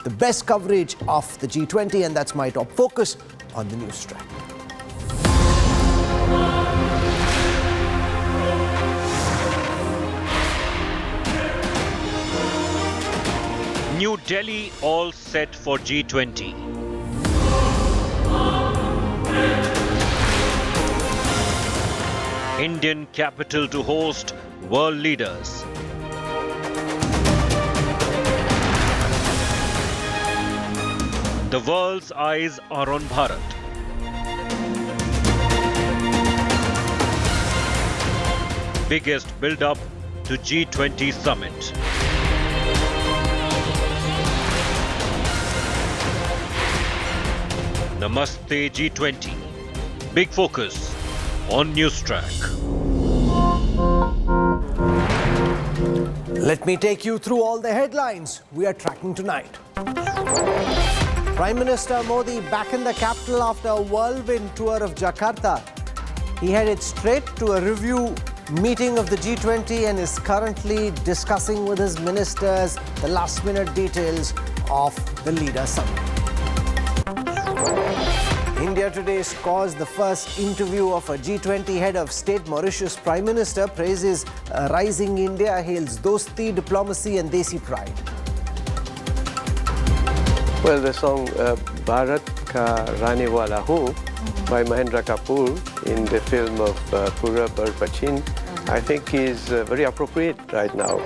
the best coverage of the G20, and that's my top focus on the NewsTrack. New Delhi all set for G20. Indian capital to host world leaders. The world's eyes are on Bharat. Biggest build-up to G20 Summit. Namaste G20. Big focus on NewsTrack. Let me take you through all the headlines we are tracking tonight. Prime Minister Modi back in the capital after a whirlwind tour of Jakarta. He headed straight to a review meeting of the G20 and is currently discussing with his ministers the last-minute details of the Leaders Summit. India today scores the first interview of a G20 head of state. Mauritius Prime Minister praises rising India, hails dosti, diplomacy and desi pride. Well, the song Bharat Ka Rane Wala Ho by Mahendra Kapoor in the film of Pura Barbachin, I think is very appropriate right now.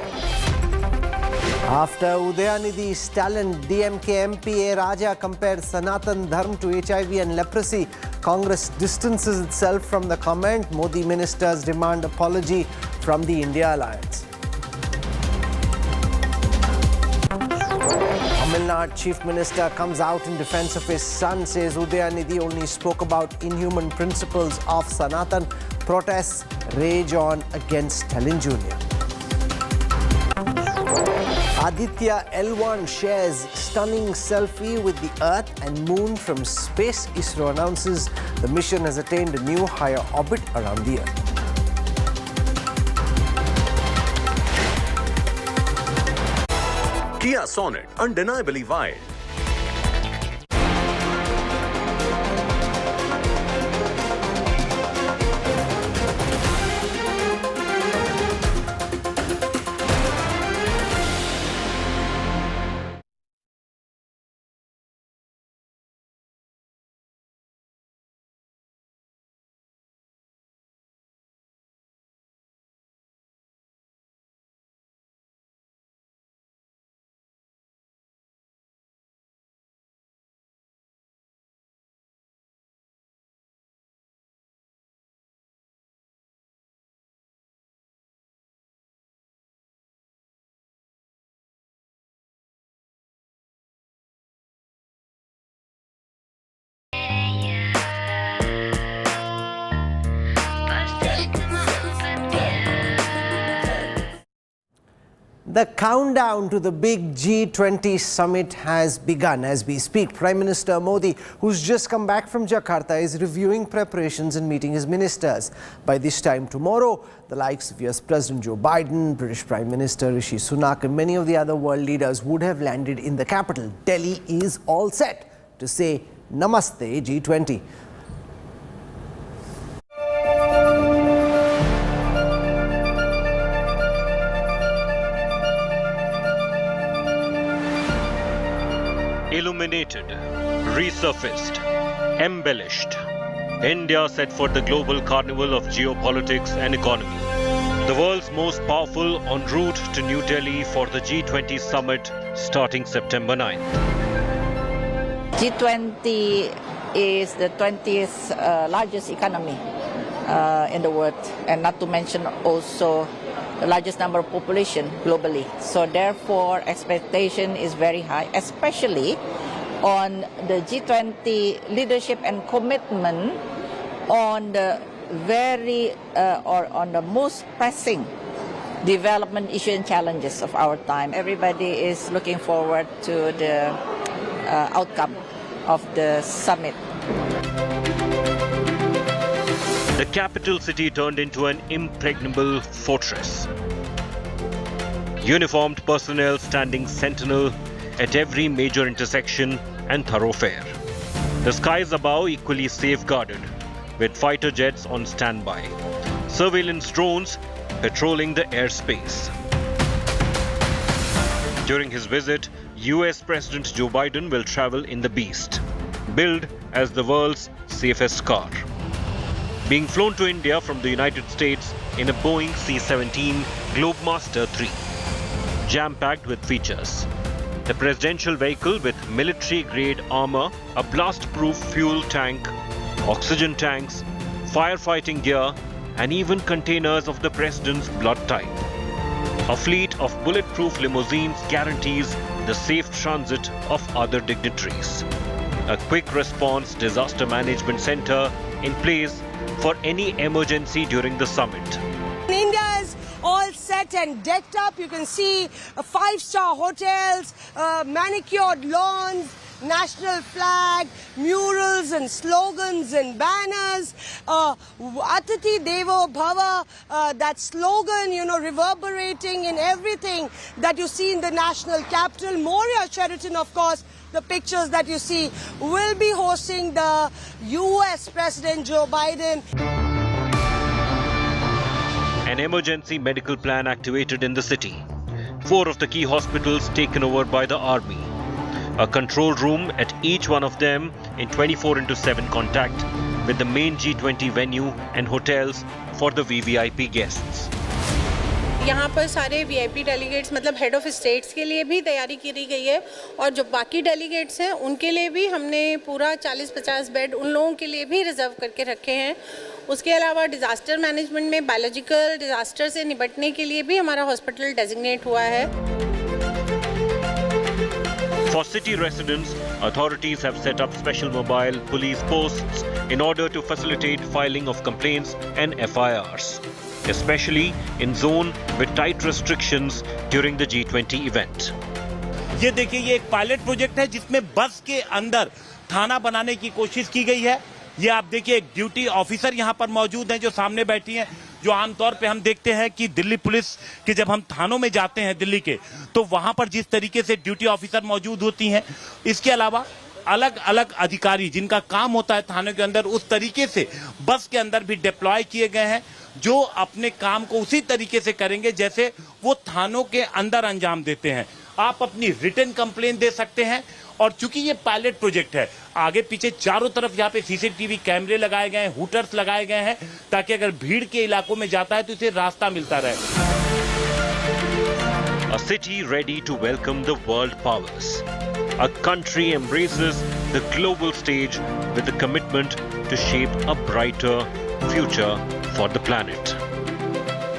After Udayanidhi's talent, DMK MP A. Raja compared Sanatan Dharma to HIV and leprosy. Congress distances itself from the comment. Modi ministers demand apology from the India alliance. Tamil Nadu Chief Minister comes out in defense of his son, says Udayanidhi only spoke about inhuman principles of Sanatan. Protests rage on against Stalin Jr. Aditya L1 shares stunning selfie with the Earth and Moon from space. ISRO announces the mission has attained a new higher orbit around the Earth. Kia Sonet, undeniably wide. The countdown to the big G20 summit has begun as we speak. Prime Minister Modi, who's just come back from Jakarta, is reviewing preparations and meeting his ministers. By this time tomorrow, the likes of US President Joe Biden, British Prime Minister Rishi Sunak and many of the other world leaders would have landed in the capital. Delhi is all set to say Namaste G20. Illuminated, resurfaced, embellished. India set for the global carnival of geopolitics and economy. The world's most powerful en route to New Delhi for the G20 summit starting September 9th. G20 is the 20th largest economy in the world, and not to mention also the largest number of population globally. So therefore, expectation is very high, especially on the G20 leadership and commitment on the on the most pressing development issues and challenges of our time. Everybody is looking forward to the outcome of the summit. The capital city turned into an impregnable fortress. Uniformed personnel standing sentinel at every major intersection and thoroughfare. The skies above equally safeguarded, with fighter jets on standby, surveillance drones patrolling the airspace. During his visit, US President Joe Biden will travel in the Beast, billed as the world's safest car. Being flown to India from the United States in a Boeing C-17 Globemaster III, jam-packed with features. The presidential vehicle with military-grade armor, a blast-proof fuel tank, oxygen tanks, firefighting gear, and even containers of the president's blood type. A fleet of bulletproof limousines guarantees the safe transit of other dignitaries. A quick response disaster management center in place for any emergency during the summit. India is all set and decked up. You can see 5-star hotels, manicured lawns, national flag, murals and slogans and banners, Atiti Devo Bhava, that slogan, reverberating in everything that you see in the national capital. Moria Sheraton, of course, the pictures that you see, will be hosting the US President Joe Biden. An emergency medical plan activated in the city. 4 of the key hospitals taken over by the army. A control room at each one of them in 24/7 contact with the main G20 venue and hotels for the VVIP guests. यहाँ पर सारे VIP delegates मतलब head of states के लिए भी तैयारी की गई है और जो बाकी डेलीगेट्स हैं उनके लिए भी हमने पूरा 40-50 बेड उन लोगों के लिए भी रिजर्व करके रखे हैं। उसके अलावा डिजास्टर मैनेजमेंट में बायोलॉजिकल डिजास्टर से निपटने के लिए भी हमारा हॉस्पिटल डेजिग्नेट हुआ है। For city residents, authorities have set up special mobile police posts in order to facilitate filing of complaints and FIRs, especially in zone with tight restrictions during the G20 event. ये देखिए, ये एक pilot project है जिसमें बस के अंदर थाना बनाने की कोशिश की गई है। ये आप देखिए, एक ड्यूटी ऑफिसर यहाँ पर मौजूद हैं जो सामने बैठी हैं, जो आमतौर पे हम देखते हैं कि दिल्ली पुलिस के जब हम थानों में जाते हैं दिल्ली के, तो वहां पर जिस तरीके से ड्यूटी ऑफिसर मौजूद होती हैं, इसके अलावा अलग अलग अधिकारी जिनका काम होता है थाने के अंदर, उस तरीके से बस के अंदर भी डिप्लॉय किए गए हैं, जो अपने काम को उसी तरीके से करेंगे जैसे वो थानों के अंदर अंजाम देते हैं। आप अपनी रिटन कंप्लेन दे सकते हैं और चूंकि ये पायलट प्रोजेक्ट है, आगे पीछे चारों तरफ यहाँ पे सीसीटीवी कैमरे लगाए गए हैं, हुटर्स लगाए गए हैं, ताकि अगर भीड़ के इलाकों में जाता है तो इसे रास्ता मिलता रहे। A city ready to welcome the world powers. A country embraces the global stage with a commitment to shape a brighter future for the planet.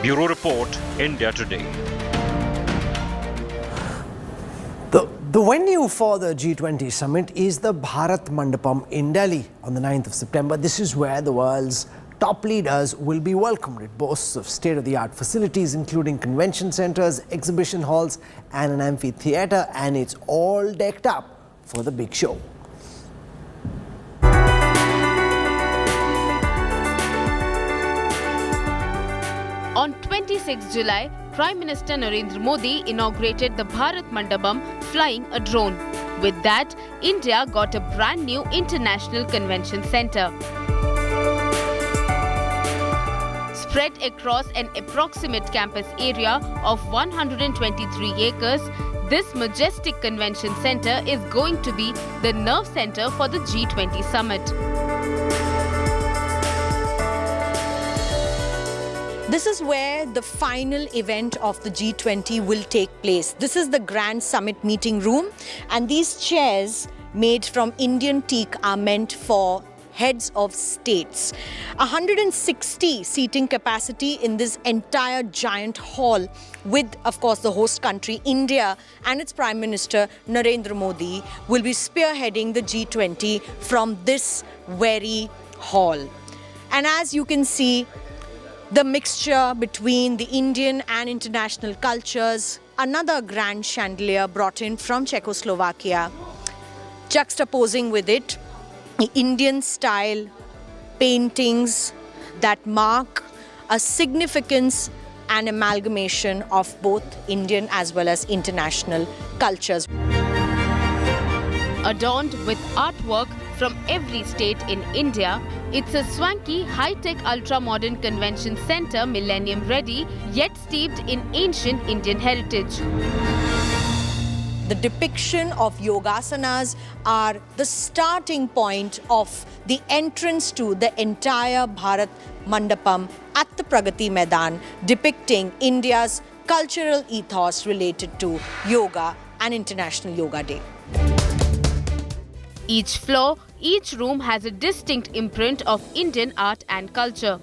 Bureau Report, India Today. The venue for the G20 summit is the Bharat Mandapam in Delhi on the 9th of September. This is where the world's top leaders will be welcomed. It boasts of state-of-the-art facilities including convention centers, exhibition halls and an amphitheater, and it's all decked up for the big show. On 26 July, Prime Minister Narendra Modi inaugurated the Bharat Mandapam flying a drone. With that, India got a brand new international convention centre. Spread across an approximate campus area of 123 acres, this majestic convention centre is going to be the nerve centre for the G20 summit. This is where the final event of the G20 will take place. This is the Grand Summit meeting room, and these chairs made from Indian teak are meant for heads of states. 160 seating capacity in this entire giant hall with, of course, the host country, India, and its Prime Minister, Narendra Modi, will be spearheading the G20 from this very hall. And as you can see, the mixture between the Indian and international cultures, another grand chandelier brought in from Czechoslovakia, juxtaposing with it the Indian style paintings that mark a significance and amalgamation of both Indian as well as international cultures. Adorned with artwork from every state in India, it's a swanky, high-tech, ultra-modern convention centre, millennium-ready, yet steeped in ancient Indian heritage. The depiction of yogasanas are the starting point of the entrance to the entire Bharat Mandapam at the Pragati Maidan, depicting India's cultural ethos related to yoga and International Yoga Day. Each floor, each room has a distinct imprint of Indian art and culture.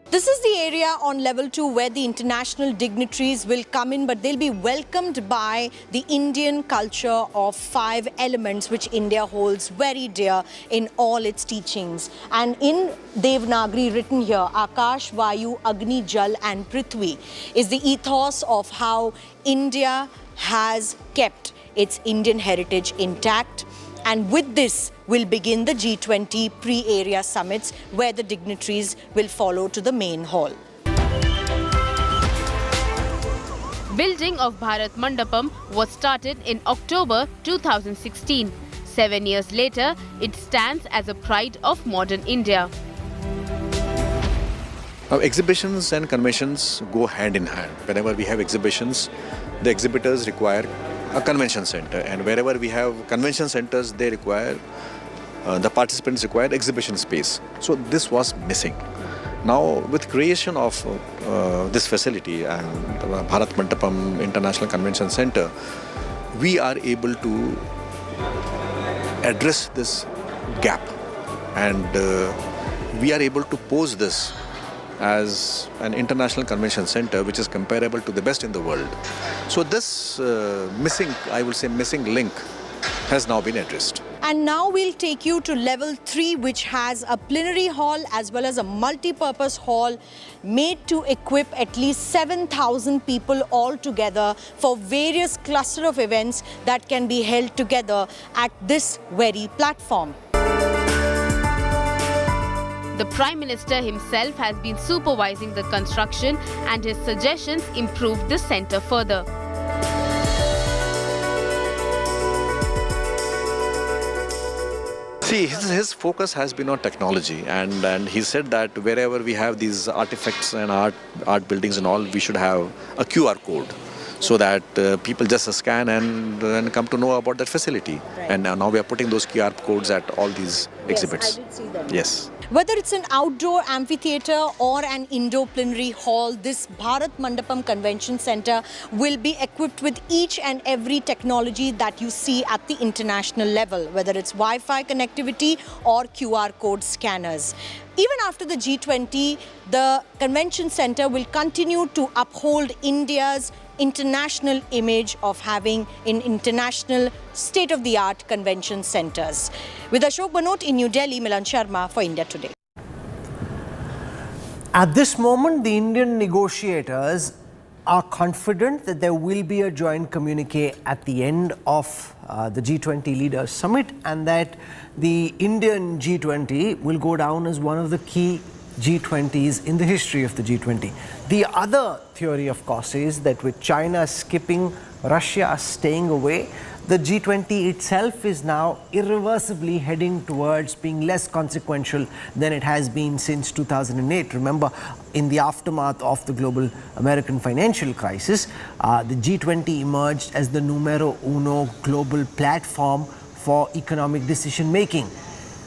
This is the area on level 2 where the international dignitaries will come in, but they'll be welcomed by the Indian culture of 5 elements which India holds very dear in all its teachings. And in Devanagari written here, Akash, Vayu, Agni, Jal and Prithvi is the ethos of how India has kept its Indian heritage intact. And with this will begin the G20 pre-area summits where the dignitaries will follow to the main hall. Building of Bharat Mandapam was started in October 2016. 7 years later, it stands as a pride of modern India. Exhibitions and conventions go hand in hand. Whenever we have exhibitions, the exhibitors require a convention center, and wherever we have convention centers, they require the participants require exhibition space. So this was missing. Now with creation of this facility and Bharat Mandapam International Convention Centre, we are able to address this gap, and we are able to pose this as an international convention center which is comparable to the best in the world. So this missing link has now been addressed. And now we'll take you to level 3, which has a plenary hall as well as a multi-purpose hall made to equip at least 7,000 people all together for various cluster of events that can be held together at this very platform. The Prime Minister himself has been supervising the construction, and his suggestions improved the centre further. See, his focus has been on technology, and he said that wherever we have these artifacts and art buildings and all, we should have a QR code, so that people just scan and come to know about that facility. Right. And now we are putting those QR codes at all these exhibits. Yes, I did see them. Yes. Whether it's an outdoor amphitheatre or an indoor plenary hall, this Bharat Mandapam Convention Centre will be equipped with each and every technology that you see at the international level, whether it's Wi-Fi connectivity or QR code scanners. Even after the G20, the Convention Centre will continue to uphold India's international image of having in international state-of-the-art convention centres. With Ashok Banot in New Delhi, Milan Sharma for India Today. At this moment, the Indian negotiators are confident that there will be a joint communique at the end of the G20 Leaders Summit, and that the Indian G20 will go down as one of the key G20s in the history of the G20. The other theory, of course, is that with China skipping, Russia staying away, the G20 itself is now irreversibly heading towards being less consequential than it has been since 2008. Remember, in the aftermath of the global American financial crisis, the G20 emerged as the numero uno global platform for economic decision making.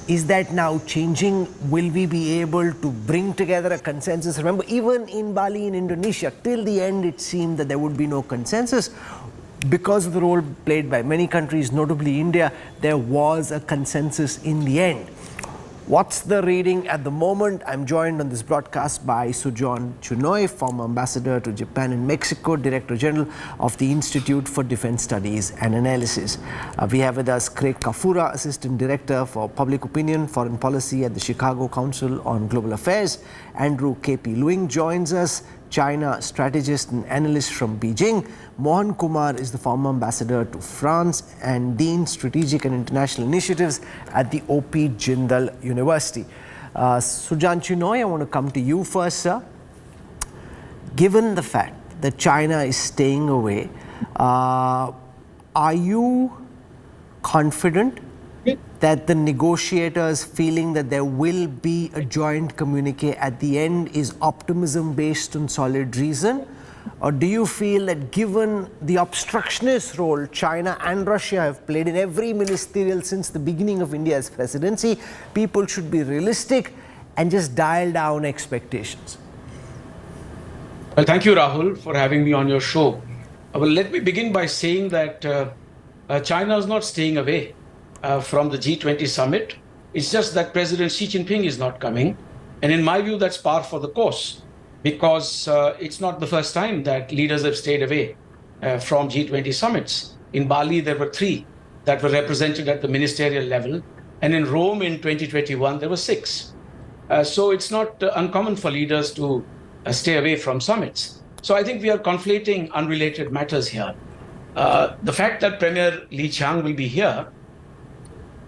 Is that now changing? Will we be able to bring together a consensus? Remember, even in Bali in Indonesia, till the end it seemed that there would be no consensus. Because of the role played by many countries, notably India, there was a consensus in the end. What's the reading at the moment? I'm joined on this broadcast by Sujan Chinoy, former ambassador to Japan and Mexico, Director General of the Institute for Defence Studies and Analysis. We have with us Craig Kafura, Assistant Director for Public Opinion, Foreign Policy at the Chicago Council on Global Affairs. Andrew K.P. Luing joins us, China strategist and analyst from Beijing. Mohan Kumar is the former ambassador to France and Dean Strategic and International Initiatives at the O.P. Jindal University. Sujan Chinoy, I want to come to you first, sir. Given the fact that China is staying away, are you confident that the negotiators feeling that there will be a joint communique at the end is optimism based on solid reason? Or do you feel that given the obstructionist role China and Russia have played in every ministerial since the beginning of India's presidency, people should be realistic and just dial down expectations? Well, thank you, Rahul, for having me on your show. Well, let me begin by saying that China is not staying away from the G20 summit. It's just that President Xi Jinping is not coming. And in my view, that's par for the course, because it's not the first time that leaders have stayed away from G20 summits. In Bali, there were 3 that were represented at the ministerial level. And in Rome in 2021, there were 6. So it's not uncommon for leaders to stay away from summits. So I think we are conflating unrelated matters here. The fact that Premier Li Qiang will be here,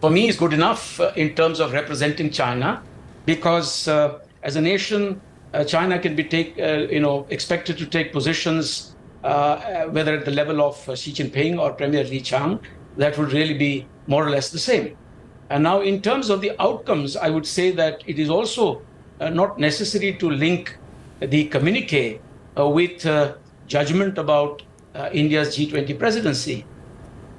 for me, is good enough in terms of representing China, because as a nation, China can be expected to take positions, whether at the level of Xi Jinping or Premier Li Qiang, that would really be more or less the same. And now, in terms of the outcomes, I would say that it is also not necessary to link the communique with judgment about India's G20 presidency.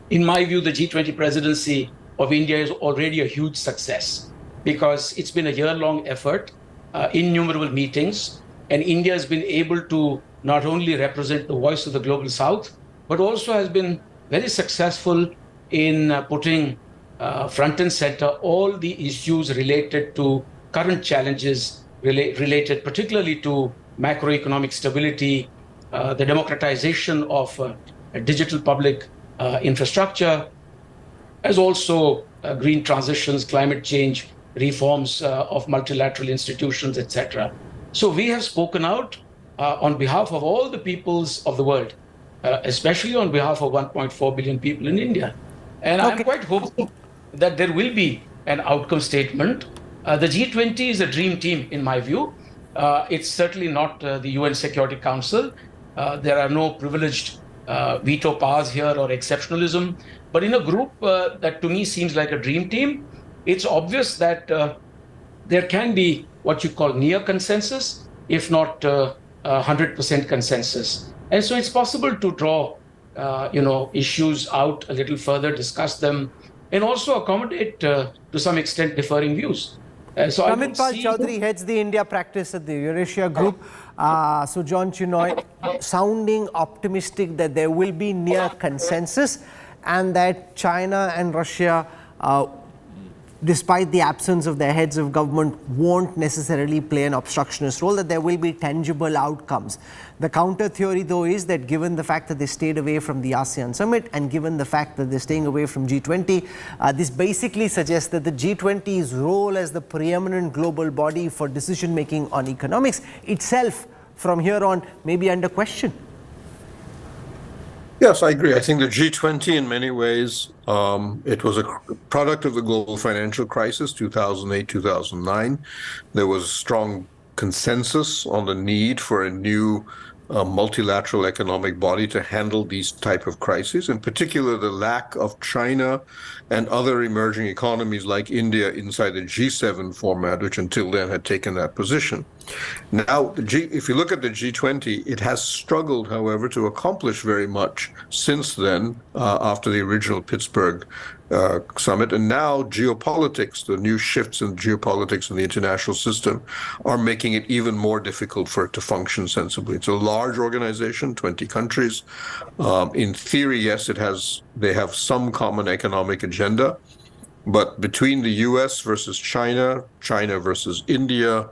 In my view, the G20 presidency of India is already a huge success, because it's been a year-long effort, innumerable meetings, and India has been able to not only represent the voice of the global South, but also has been very successful in putting front and center all the issues related to current challenges related particularly to macroeconomic stability, the democratization of digital public infrastructure, as also green transitions, climate change, reforms of multilateral institutions, etc. So we have spoken out on behalf of all the peoples of the world, especially on behalf of 1.4 billion people in India. And I'm quite hopeful that there will be an outcome statement. The G20 is a dream team, in my view. It's certainly not the UN Security Council. There are no privileged veto powers here or exceptionalism. But in a group that to me seems like a dream team, it's obvious that there can be what you call near consensus, if not 100% consensus. And so it's possible to draw issues out a little further, discuss them, and also accommodate to some extent differing views. So Amit Pal Chaudhary heads the India practice at the Eurasia Group. So John Chinoy sounding optimistic that there will be near consensus and that China and Russia, despite the absence of their heads of government, won't necessarily play an obstructionist role, that there will be tangible outcomes. The counter theory, though, is that given the fact that they stayed away from the ASEAN summit and given the fact that they're staying away from G20, this basically suggests that the G20's role as the preeminent global body for decision-making on economics itself, from here on, may be under question. Yes, I agree. I think the G20 in many ways, it was a product of the global financial crisis, 2008, 2009. There was a strong consensus on the need for a new multilateral economic body to handle these type of crises, in particular the lack of China and other emerging economies like India inside the G7 format, which until then had taken that position. Now, if you look at the G20, it has struggled, however, to accomplish very much since then, after the original Pittsburgh summit. And now geopolitics, the new shifts in geopolitics in the international system, are making it even more difficult for it to function sensibly. It's a large organization, 20 countries. In theory, yes, they have some common economic agenda. But between the US versus China, China versus India,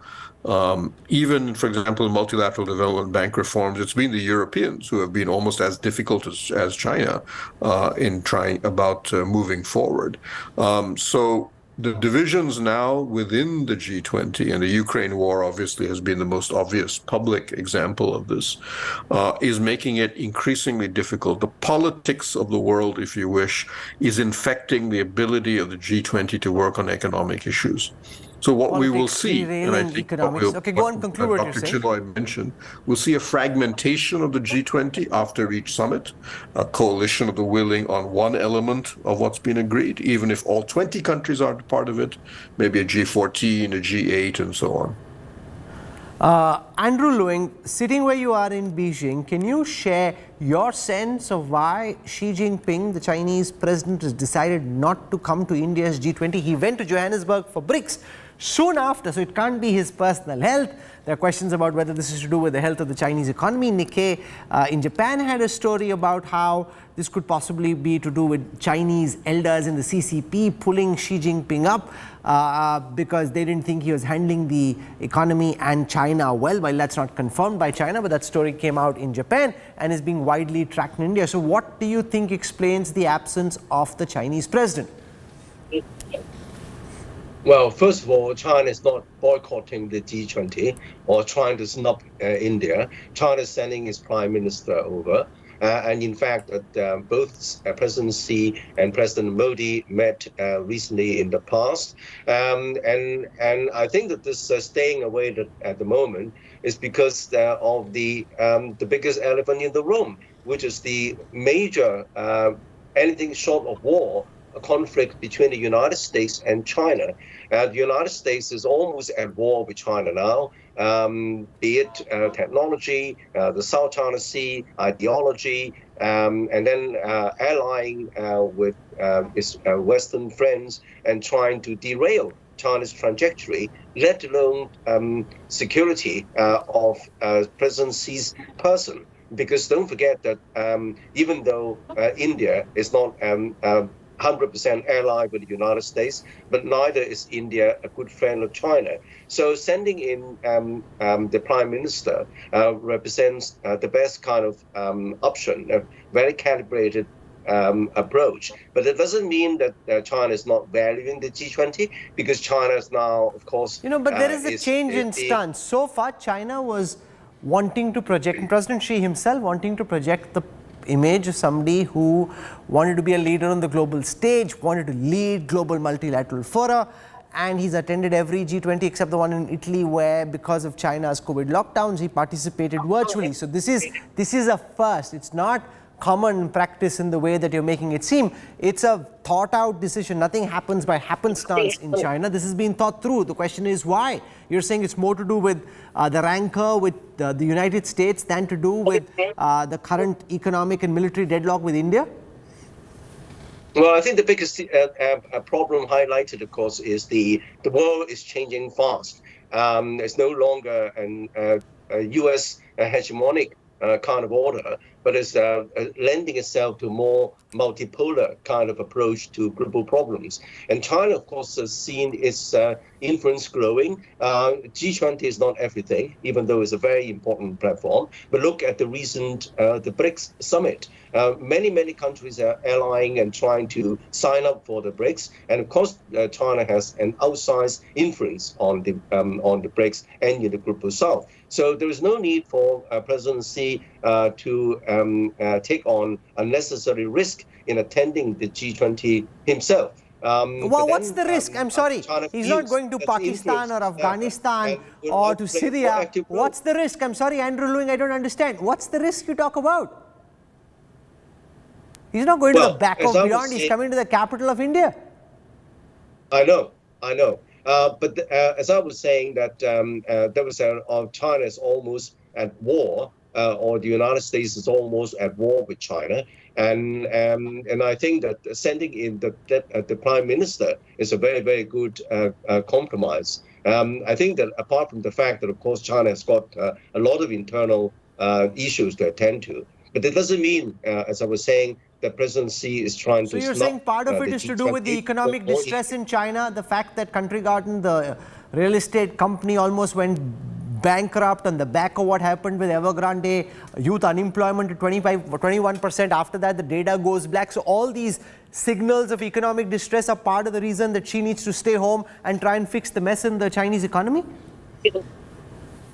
even, for example, multilateral development bank reforms, it's been the Europeans who have been almost as difficult as China in trying about moving forward. So the divisions now within the G20, and the Ukraine war obviously has been the most obvious public example of this, is making it increasingly difficult. The politics of the world, if you wish, is infecting the ability of the G20 to work on economic issues. So what we will Politics, see, and I derailing think economics. Okay, go on, conclude what you're Dr. saying. Chinoy mentioned, we'll see a fragmentation of the G20 after each summit, a coalition of the willing on one element of what's been agreed, even if all 20 countries are part of it, maybe a G14, a G8, and so on. Andrew Lewing, sitting where you are in Beijing, can you share your sense of why Xi Jinping, the Chinese president, has decided not to come to India's G20? He went to Johannesburg for BRICS soon after, so it can't be his personal health. There are questions about whether this is to do with the health of the Chinese economy. Nikkei in Japan had a story about how this could possibly be to do with Chinese elders in the CCP pulling Xi Jinping up because they didn't think he was handling the economy and China well. While that's not confirmed by China, but that story came out in Japan and is being widely tracked in India. So what do you think explains the absence of the Chinese president? Well, first of all, China is not boycotting the G20 or trying to snub India. China is sending its prime minister over. And in fact, both President Xi and President Modi met recently in the past. And I think that this staying away at the moment is because of the biggest elephant in the room, which is the major, anything short of war, a conflict between the United States and China. The United States is almost at war with China now, be it technology, the South China Sea, ideology, and then allying with its Western friends and trying to derail China's trajectory, let alone security of President Xi's person. Because don't forget that even though India is not 100% allied with the United States, but neither is India a good friend of China. So sending in the Prime Minister represents the best kind of option, a very calibrated approach. But it doesn't mean that China is not valuing the G20, because China is now, of course... but there is a change in stance. So far, China was wanting to project, President Xi himself wanting to project the image of somebody who wanted to be a leader on the global stage, wanted to lead global multilateral fora, and he's attended every G20 except the one in Italy where, because of China's COVID lockdowns, he participated virtually. So this is a first. It's not common practice in the way that you're making it seem. It's a thought out decision. Nothing happens by happenstance in China. This has been thought through. The question is why? You're saying it's more to do with the rancor with the United States than to do with the current economic and military deadlock with India? Well, I think the biggest problem highlighted, of course, is the world is changing fast. It's no longer a U.S. hegemonic kind of order, but it's lending itself to more multipolar kind of approach to global problems. And China, of course, has seen its influence growing. G20 is not everything, even though it's a very important platform. But look at the recent the BRICS summit. Many countries are allying and trying to sign up for the BRICS, and of course, China has an outsized influence on the BRICS and in the Global South. So there is no need for President Xi to take on unnecessary risk in attending the G20 himself. Well, what's the risk? I'm sorry. He's not going to Pakistan or Afghanistan or to Syria. What's the risk? I'm sorry, Andrew Lewing, I don't understand. What's the risk you talk about? He's not going to the back of beyond. He's coming to the capital of India. I know. But as I was saying, that there was China is almost at war, or the United States is almost at war with China. And I think that sending in the Prime Minister is a very good compromise. I think that apart from the fact that, of course, China has got a lot of internal issues to attend to, but it doesn't mean, as I was saying, that President Xi is trying to... So you're saying part of it is to do with the economic distress in China, the fact that Country Garden, the real estate company, almost went bankrupt on the back of what happened with Evergrande, youth unemployment to 21%. After that, the data goes black. So all these signals of economic distress are part of the reason that she needs to stay home and try and fix the mess in the Chinese economy?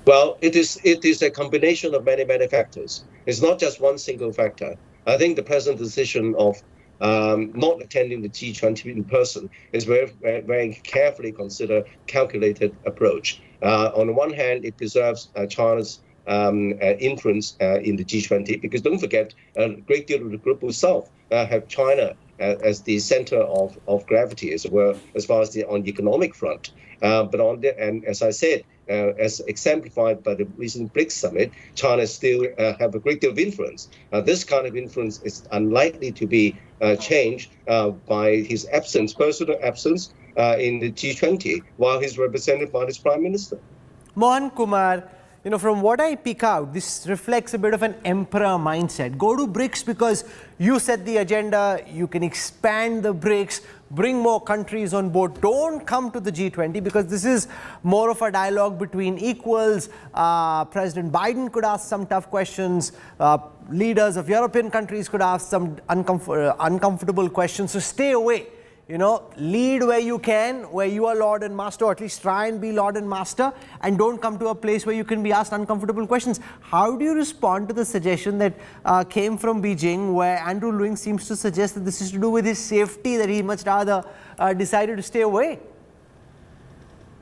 Well, it is a combination of many factors. It's not just one single factor. I think the present decision of not attending the G20 in person is very carefully considered, calculated approach. On the one hand, it preserves China's influence in the G20, because don't forget, a great deal of the global South have China as the center of gravity as well, as far as on the economic front. But and as I said, as exemplified by the recent BRICS summit, China still have a great deal of influence. This kind of influence is unlikely to be changed by his personal absence in the G20, while he's represented by his Prime Minister. Mohan Kumar, from what I pick out, this reflects a bit of an emperor mindset. Go to BRICS because you set the agenda, you can expand the BRICS, bring more countries on board. Don't come to the G20 because this is more of a dialogue between equals. President Biden could ask some tough questions. Leaders of European countries could ask some uncomfortable questions. So stay away. Lead where you can, where you are Lord and Master, or at least try and be Lord and Master, and don't come to a place where you can be asked uncomfortable questions. How do you respond to the suggestion that came from Beijing, where Andrew Luing seems to suggest that this is to do with his safety, that he much rather decided to stay away?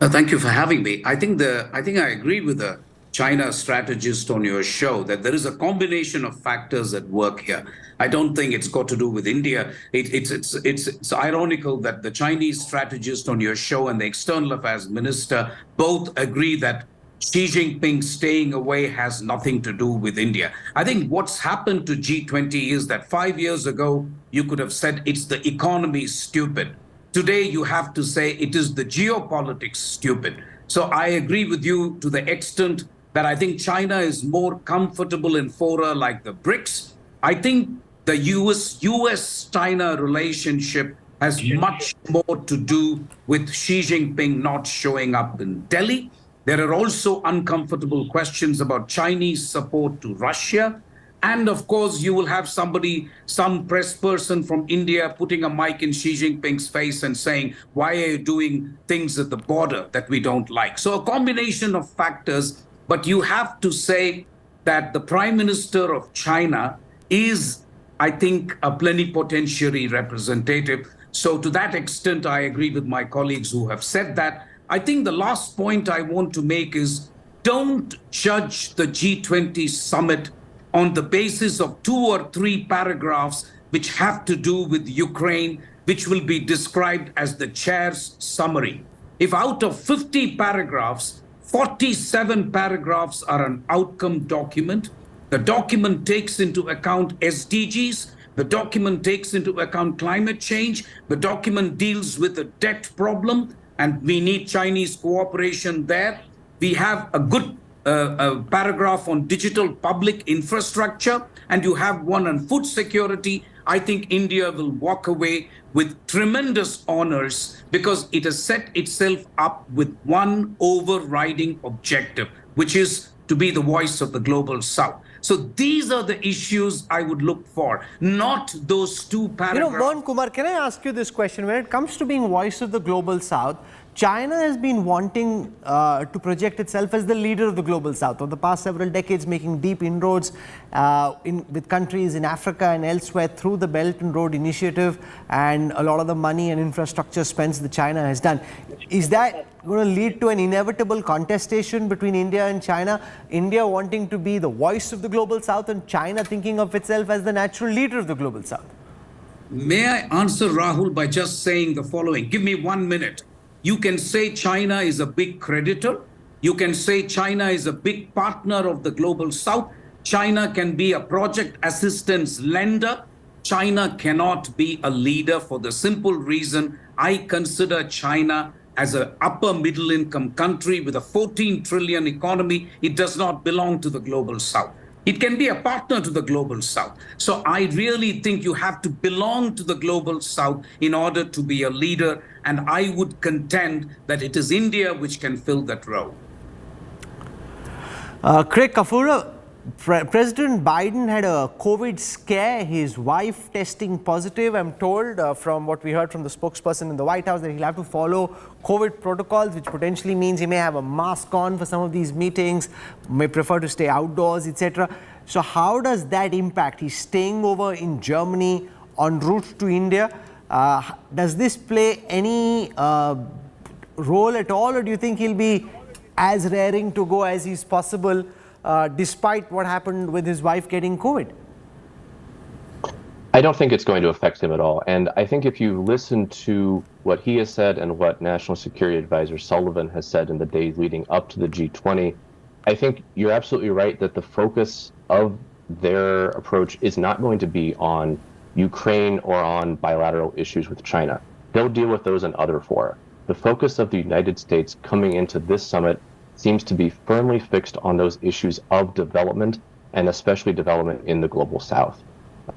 Thank you for having me. I think I agree with the China strategist on your show that there is a combination of factors at work here. I don't think it's got to do with India. It's ironical that the Chinese strategist on your show and the External Affairs Minister both agree that Xi Jinping staying away has nothing to do with India. I think what's happened to G20 is that 5 years ago, you could have said it's the economy stupid. Today, you have to say it is the geopolitics stupid. So I agree with you to the extent that I think China is more comfortable in fora like the BRICS. I think the US-China relationship has much more to do with Xi Jinping not showing up in Delhi. There are also uncomfortable questions about Chinese support to Russia. And of course, you will have some press person from India putting a mic in Xi Jinping's face and saying, why are you doing things at the border that we don't like? So a combination of factors, but you have to say that the Prime Minister of China is, I think, a plenipotentiary representative. So to that extent, I agree with my colleagues who have said that. I think the last point I want to make is don't judge the G20 summit on the basis of 2 or 3 paragraphs which have to do with Ukraine, which will be described as the chair's summary. If out of 50 paragraphs, 47 paragraphs are an outcome document, the document takes into account SDGs, the document takes into account climate change, the document deals with the debt problem, and we need Chinese cooperation there. We have a good paragraph on digital public infrastructure, and you have one on food security. I think India will walk away with tremendous honors because it has set itself up with one overriding objective, which is to be the voice of the global South. So these are the issues I would look for, not those 2 paragraphs. Mohan Kumar, can I ask you this question? When it comes to being voice of the global South, China has been wanting to project itself as the leader of the global South over the past several decades, making deep inroads with countries in Africa and elsewhere through the Belt and Road Initiative and a lot of the money and infrastructure spends that China has done. Is that going to lead to an inevitable contestation between India and China? India wanting to be the voice of the global South and China thinking of itself as the natural leader of the global South? May I answer Rahul by just saying the following? Give me 1 minute. You can say China is a big creditor. You can say China is a big partner of the global South. China can be a project assistance lender. China cannot be a leader for the simple reason I consider China as an upper middle income country with a 14 trillion economy. It does not belong to the global South. It can be a partner to the global South. So I really think you have to belong to the global South in order to be a leader. And I would contend that it is India which can fill that role. Craig Kafura, President Biden had a COVID scare, his wife testing positive. I'm told from what we heard from the spokesperson in the White House that he'll have to follow COVID protocols, which potentially means he may have a mask on for some of these meetings, may prefer to stay outdoors, etc. So how does that impact? He's staying over in Germany en route to India. Does this play any role at all, or do you think he'll be as raring to go as is possible despite what happened with his wife getting COVID? I don't think it's going to affect him at all. And I think if you listen to what he has said and what National Security Advisor Sullivan has said in the days leading up to the G20, I think you're absolutely right that the focus of their approach is not going to be on Ukraine or on bilateral issues with China. They'll deal with those in other fora. The focus of the United States coming into this summit seems to be firmly fixed on those issues of development, and especially development in the global south.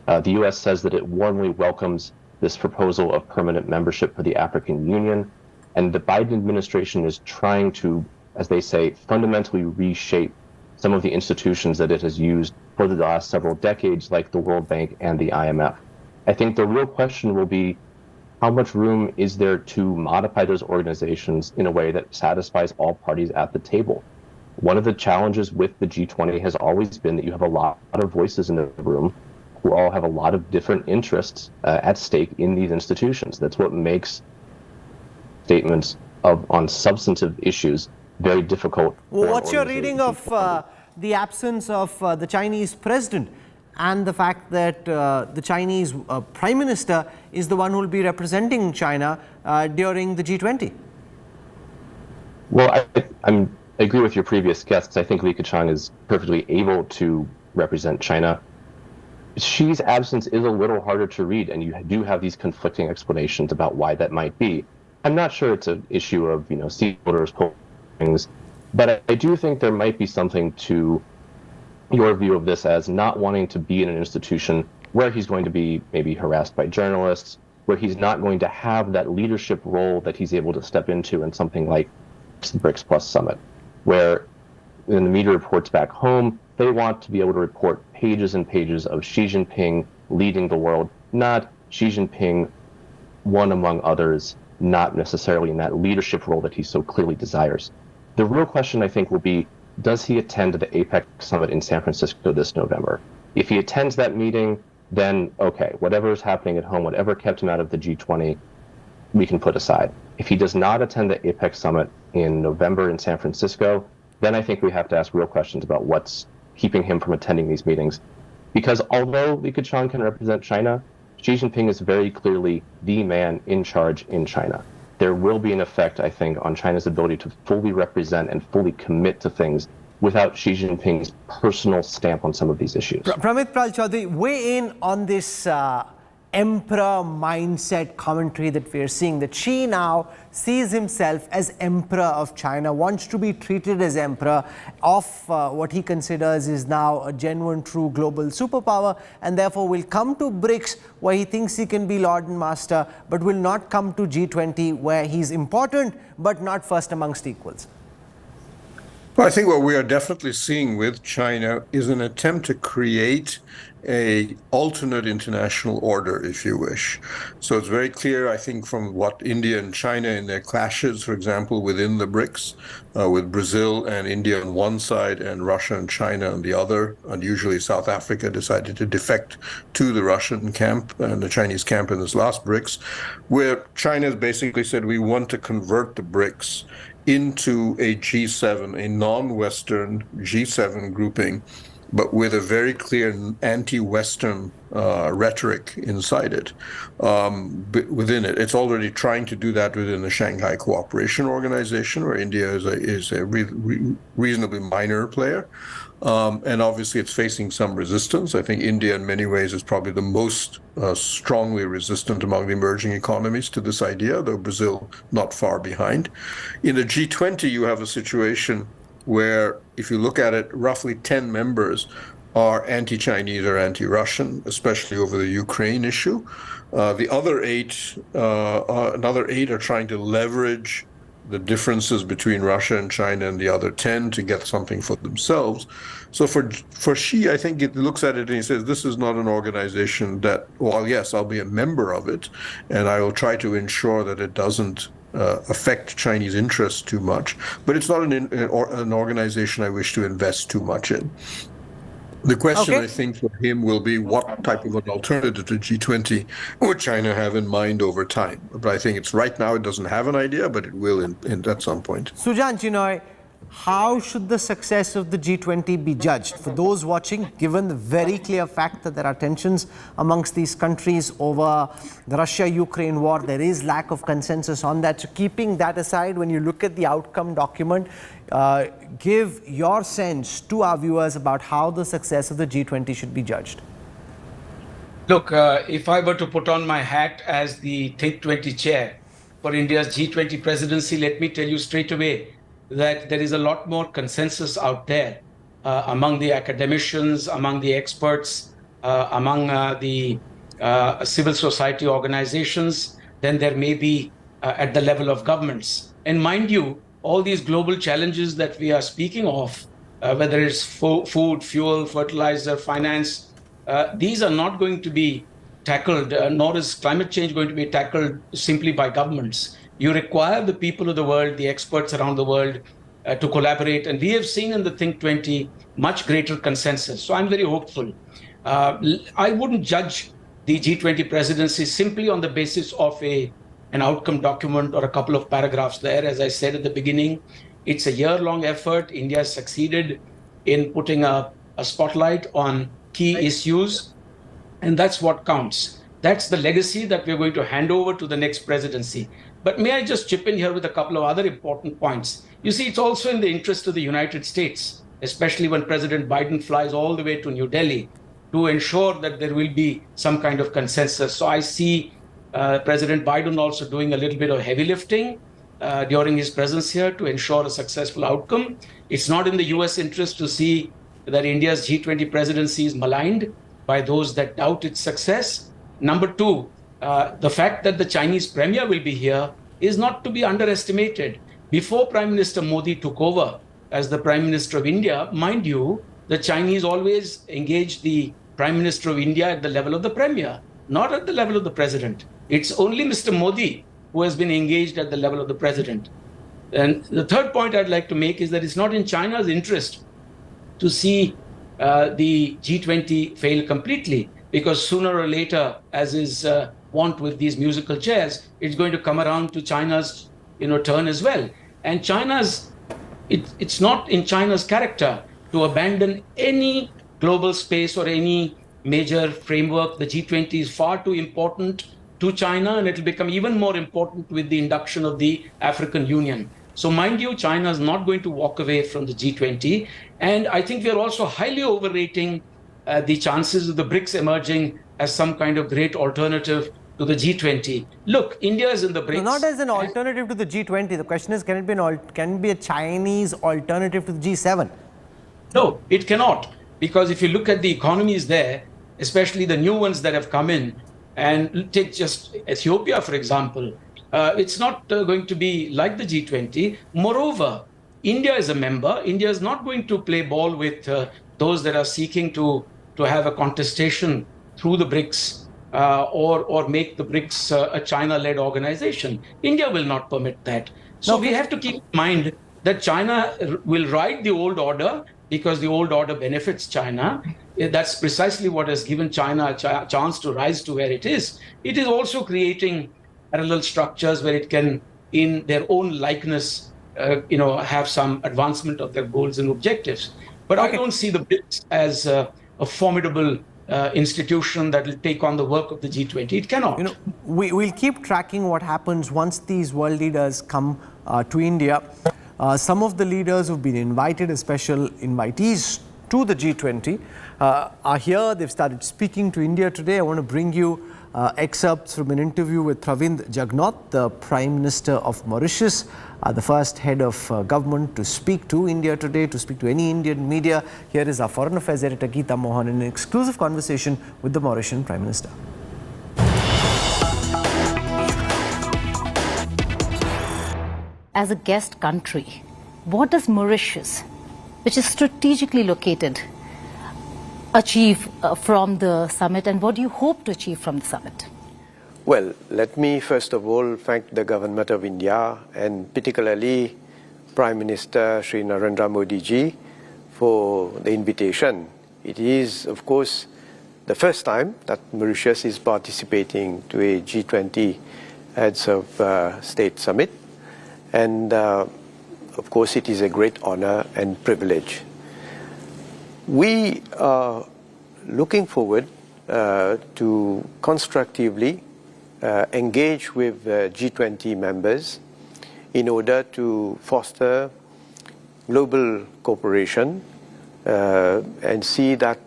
The U.S. says that it warmly welcomes this proposal of permanent membership for the African Union, and the Biden administration is trying to, as they say, fundamentally reshape some of the institutions that it has used for the last several decades, like the World Bank and the IMF. I think the real question will be, how much room is there to modify those organizations in a way that satisfies all parties at the table? One of the challenges with the G20 has always been that you have a lot of voices in the room who all have a lot of different interests at stake in these institutions. That's what makes statements on substantive issues very difficult. Well, what's your reading of the absence of the Chinese president and the fact that the Chinese Prime Minister is the one who will be representing China during the G20? Well, I agree with your previous guests. I think Li Keqiang is perfectly able to represent China. Xi's absence is a little harder to read, and you do have these conflicting explanations about why that might be. I'm not sure it's an issue of, seat holders, things, but I do think there might be something to your view of this as not wanting to be in an institution where he's going to be maybe harassed by journalists, where he's not going to have that leadership role that he's able to step into in something like the BRICS Plus Summit, where in the media reports back home, they want to be able to report pages and pages of Xi Jinping leading the world, not Xi Jinping, one among others, not necessarily in that leadership role that he so clearly desires. The real question, I think, will be, does he attend the APEC summit in San Francisco this November? If he attends that meeting, then okay, whatever is happening at home, whatever kept him out of the G20, we can put aside. If he does not attend the APEC summit in November in San Francisco, then I think we have to ask real questions about what's keeping him from attending these meetings. Because although Li Keqiang can represent China, Xi Jinping is very clearly the man in charge in China. There will be an effect, I think, on China's ability to fully represent and fully commit to things without Xi Jinping's personal stamp on some of these issues. Pramit Pral Chaudhary, weigh in on this emperor mindset commentary that we are seeing, that Xi now sees himself as emperor of China, wants to be treated as emperor of what he considers is now a genuine, true global superpower, and therefore will come to BRICS where he thinks he can be lord and master, but will not come to G20 where he's important but not first amongst equals. Well, I think what we are definitely seeing with China is an attempt to create a alternate international order, if you wish. So it's very clear, I think, from what India and China in their clashes, for example, within the BRICS, with Brazil and India on one side and Russia and China on the other, and usually South Africa decided to defect to the Russian camp and the Chinese camp in this last BRICS, where China has basically said, we want to convert the BRICS into a G7, a non-Western G7 grouping, but with a very clear anti-Western rhetoric inside it, within it. It's already trying to do that within the Shanghai Cooperation Organization, where India is a reasonably minor player. And obviously it's facing some resistance. I think India in many ways is probably the most strongly resistant among the emerging economies to this idea, though Brazil not far behind. In the G20, you have a situation where, if you look at it, roughly 10 members are anti-Chinese or anti-Russian, especially over the Ukraine issue. The other another eight are trying to leverage the differences between Russia and China and the other 10 to get something for themselves. So for Xi, I think it looks at it and he says, this is not an organization that, well, yes, I'll be a member of it, and I will try to ensure that it doesn't affect Chinese interests too much, but it's not an organization I wish to invest too much in. The question, Okay. I think, for him will be what type of an alternative to G20 would China have in mind over time? But I think it's right now it doesn't have an idea, but it will at some point. Sujan Chinoy, how should the success of the G20 be judged? For those watching, given the very clear fact that there are tensions amongst these countries over the Russia-Ukraine war, there is lack of consensus on that. So keeping that aside, when you look at the outcome document, give your sense to our viewers about how the success of the G20 should be judged. Look, if I were to put on my hat as the Think 20 chair for India's G20 presidency, let me tell you straight away that there is a lot more consensus out there among the academicians, among the experts, among the civil society organizations than there may be at the level of governments. And mind you, all these global challenges that we are speaking of, whether it's food, fuel, fertilizer, finance, these are not going to be tackled, nor is climate change going to be tackled simply by governments. You require the people of the world, the experts around the world to collaborate. And we have seen in the Think 20 much greater consensus. So I'm very hopeful. I wouldn't judge the G20 presidency simply on the basis of an outcome document or a couple of paragraphs there. As I said at the beginning, it's a year-long effort. India has succeeded in putting a spotlight on key issues, and that's what counts. That's the legacy that we're going to hand over to the next presidency. But may I just chip in here with a couple of other important points? You see, it's also in the interest of the United States, especially when President Biden flies all the way to New Delhi, to ensure that there will be some kind of consensus. So I see President Biden also doing a little bit of heavy lifting during his presence here to ensure a successful outcome. It's not in the US interest to see that India's G20 presidency is maligned by those that doubt its success. Number two, the fact that the Chinese premier will be here is not to be underestimated. Before Prime Minister Modi took over as the Prime Minister of India, mind you, the Chinese always engaged the Prime Minister of India at the level of the premier, not at the level of the president. It's only Mr. Modi who has been engaged at the level of the president. And the third point I'd like to make is that it's not in China's interest to see the G20 fail completely, because sooner or later, as is want with these musical chairs, it's going to come around to China's turn as well. And it's not in China's character to abandon any global space or any major framework. The G20 is far too important to China, and it will become even more important with the induction of the African Union. So mind you, China is not going to walk away from the G20. And I think we are also highly overrating the chances of the BRICS emerging as some kind of great alternative to the G20. Look, India is in the BRICS. No, not as an alternative to the G20. The question is, can it be a Chinese alternative to the G7? No, it cannot. Because if you look at the economies there, especially the new ones that have come in, and take just Ethiopia, for example, it's not going to be like the G20. Moreover, India is a member. India is not going to play ball with those that are seeking to have a contestation through the BRICS or make the BRICS a China-led organization. India will not permit that. So we have to keep in mind that China will ride the old order because the old order benefits China. That's precisely what has given China a chance to rise to where it is. It is also creating parallel structures where it can, in their own likeness, have some advancement of their goals and objectives. But I don't see the BRICS as a formidable institution that will take on the work of the G20. It cannot. We'll keep tracking what happens once these world leaders come to India. Some of the leaders who've been invited as special invitees to the G20 are here. They've started speaking to India today. I want to bring you excerpts from an interview with Pravind Jugnauth, the Prime Minister of Mauritius, the first head of government to speak to India today, to speak to any Indian media. Here is our Foreign Affairs editor Geeta Mohan in an exclusive conversation with the Mauritian Prime Minister. As a guest country, what does Mauritius, which is strategically located, achieve from the summit, and what do you hope to achieve from the summit? Well, let me first of all thank the government of India and particularly Prime Minister Shri Narendra Modi ji for the invitation it is, of course, the first time that Mauritius is participating to a G20 Heads of State Summit. And of course, it is a great honor and privilege. We are looking forward to constructively engage with G20 members in order to foster global cooperation and see that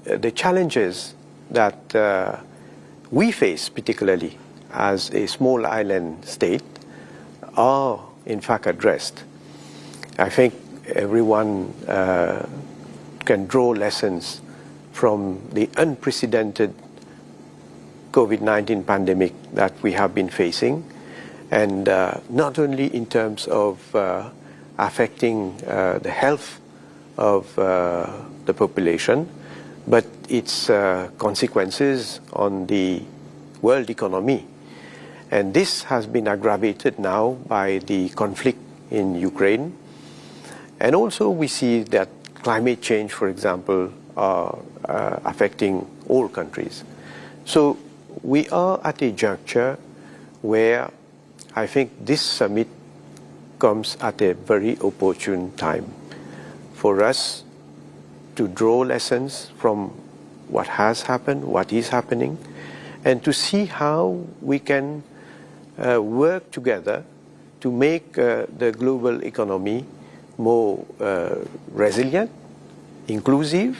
the challenges that we face, particularly as a small island state, are in fact addressed. I think everyone can draw lessons from the unprecedented COVID-19 pandemic that we have been facing, and not only in terms of affecting the health of the population, but its consequences on the world economy. And this has been aggravated now by the conflict in Ukraine. And also we see that climate change, for example, are affecting all countries. So we are at a juncture where I think this summit comes at a very opportune time for us to draw lessons from what has happened, what is happening, and to see how we can work together to make the global economy more resilient, inclusive,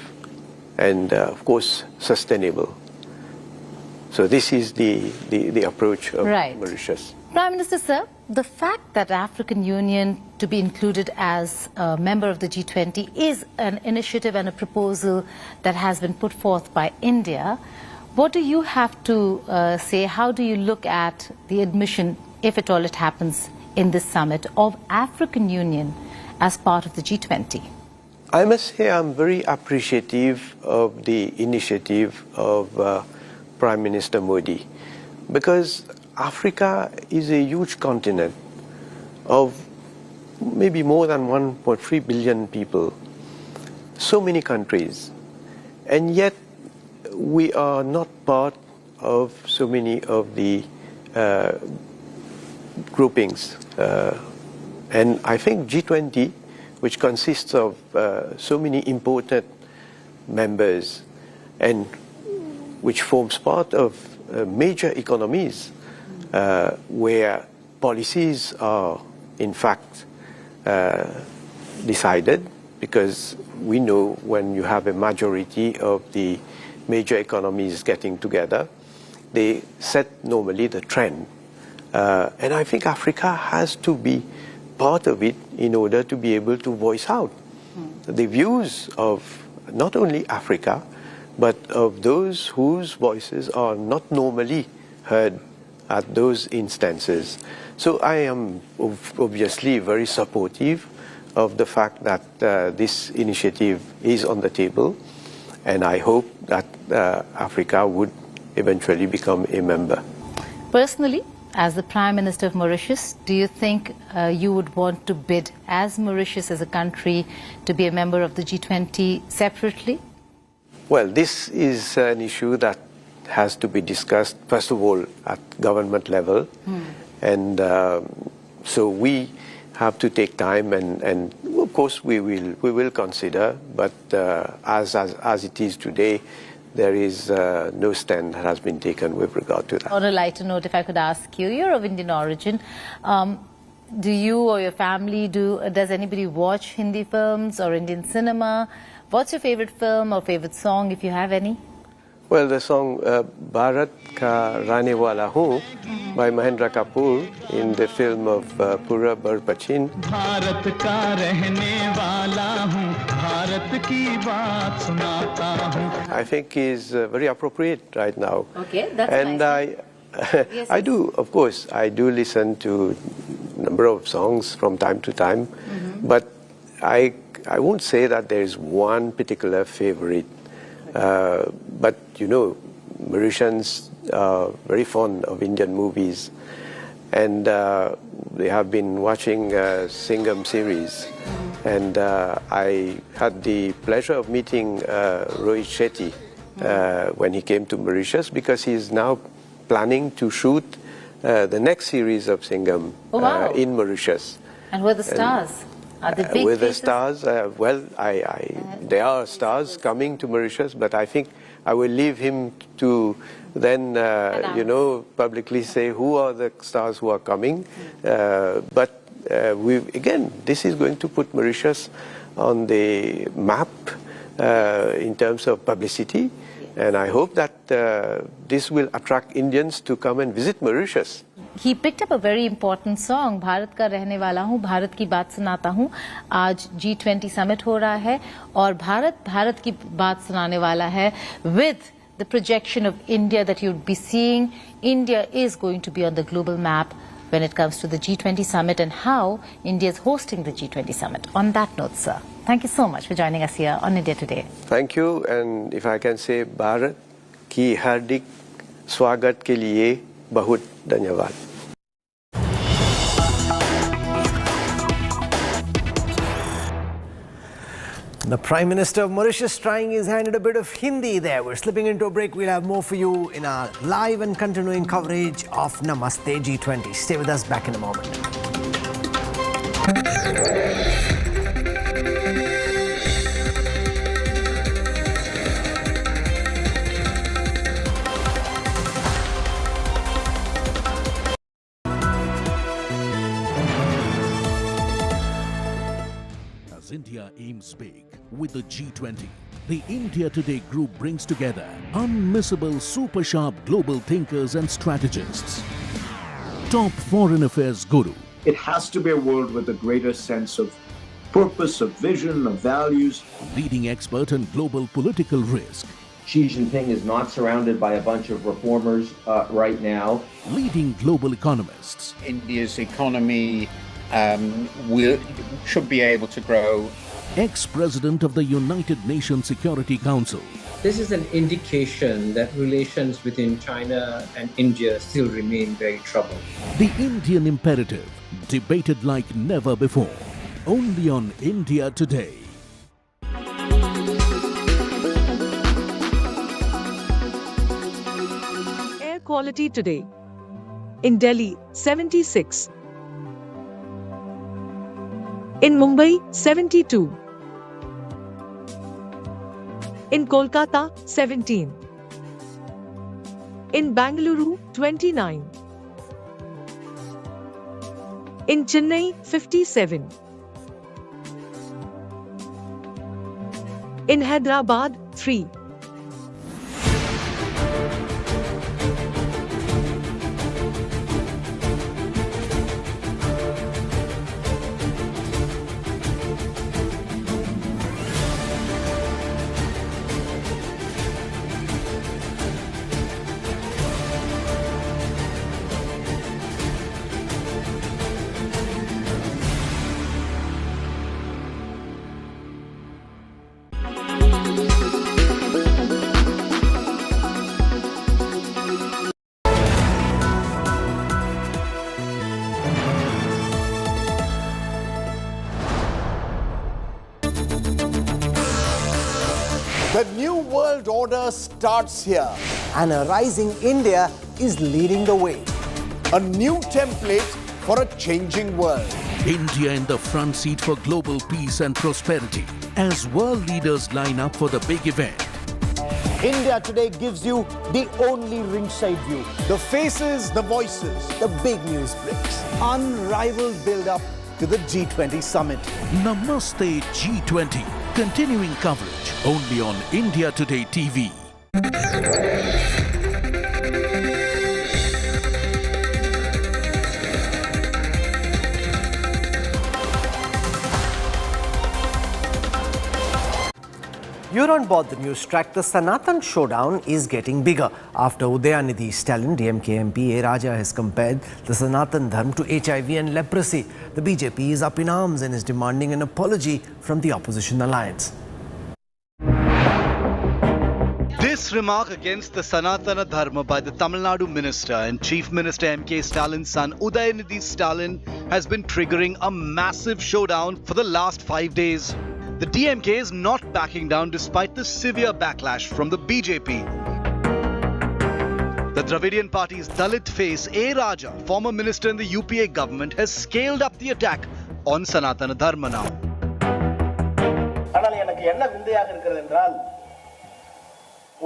and of course sustainable. So this is the approach of Mauritius. Prime Minister, sir, the fact that African Union to be included as a member of the G20 is an initiative and a proposal that has been put forth by India. What do you have to say? How do you look at the admission, if at all it happens in this summit, of African Union as part of the G20? I must say I'm very appreciative of the initiative of Prime Minister Modi, because Africa is a huge continent of maybe more than 1.3 billion people, so many countries, and yet we are not part of so many of the groupings. And I think G20, which consists of so many important members and which forms part of major economies where policies are in fact decided, because we know when you have a majority of the major economies getting together, they set normally the trend. And I think Africa has to be part of it in order to be able to voice out the views of not only Africa, but of those whose voices are not normally heard at those instances. So I am obviously very supportive of the fact that this initiative is on the table, and I hope that Africa would eventually become a member. Personally, as the Prime Minister of Mauritius, do you think you would want to bid as Mauritius as a country to be a member of the G20 separately? Well, this is an issue that has to be discussed, first of all, at government level. And so we have to take time, and of course we will consider, but as it is today, there is no stand that has been taken with regard to that. On a lighter note, if I could ask you, you're of Indian origin. Do you or your family, does anybody watch Hindi films or Indian cinema? What's your favorite film or favorite song, if you have any? Well, the song Bharat Ka Rane Wala Hu by Mahendra Kapoor in the film of Pura Bar Pachin. Bharat ka rehne wala hu, Bharat ki baat sunata hu. I think is very appropriate right now. Okay, that's and nice. Yes, I do, of course, I do listen to a number of songs from time to time, but I won't say that there is one particular favorite. But you know, Mauritians are very fond of Indian movies, and they have been watching Singham series, And I had the pleasure of meeting Rohit Shetty when he came to Mauritius, because he is now planning to shoot the next series of Singham in Mauritius. And who are the stars? Are they big with faces? the stars, there are stars coming to Mauritius, but I think I will leave him to then, publicly say who are the stars who are coming. But again, this is going to put Mauritius on the map in terms of publicity. And I hope that this will attract Indians to come and visit Mauritius. He picked up a very important song, Bharat का रहने वाला हूँ, भारत की बात सुनाता हूँ. आज G20 summit हो रहा है और भारत की बात सुनाने वाला है. With the projection of India that you'd be seeing, India is going to be on the global map when it comes to the G20 summit and how India is hosting the G20 summit. On that note, sir, thank you so much for joining us here on India Today. Thank you, and if I can say, Bharat की हार्दिक स्वागत के लिए बहुत धन्यवाद. The Prime Minister of Mauritius trying his hand at a bit of Hindi there. We're slipping into a break. We'll have more for you in our live and continuing coverage of Namaste G20. Stay with us, back in a moment. As India aims big with the G20, the India Today group brings together unmissable super sharp global thinkers and strategists. Top foreign affairs guru. It has to be a world with a greater sense of purpose, of vision, of values. Leading expert on global political risk. Xi Jinping is not surrounded by a bunch of reformers right now. Leading global economists. India's economy should be able to grow. Ex-President of the United Nations Security Council. This is an indication that relations between China and India still remain very troubled. The Indian imperative, debated like never before. Only on India Today. Air quality today. In Delhi, 76. In Mumbai, 72. In Kolkata, 17. In Bangalore, 29. In Chennai, 57. In Hyderabad, 3. The new world order starts here. And a rising India is leading the way. A new template for a changing world. India in the front seat for global peace and prosperity as world leaders line up for the big event. India Today gives you the only ringside view. The faces, the voices, the big news breaks. Unrivaled build-up to the G20 summit. Namaste G20. Continuing coverage only on India Today TV. You're on board the NewsTrack. The Sanatan showdown is getting bigger. After Udayanidhi's stallion, DMK MP A. Raja has compared the Sanatan Dharma to HIV and leprosy. The BJP is up in arms and is demanding an apology from the opposition alliance. This remark against the Sanatana Dharma by the Tamil Nadu minister and Chief Minister M.K. Stalin's son Udayanithi Stalin has been triggering a massive showdown for the last 5 days. The DMK is not backing down despite the severe backlash from the BJP. The Dravidian party's Dalit face A. Raja, former minister in the UPA government, has scaled up the attack on Sanatana Dharma now. ஆனால் எனக்கு என்ன விந்தையாக இருக்கிறது என்றால்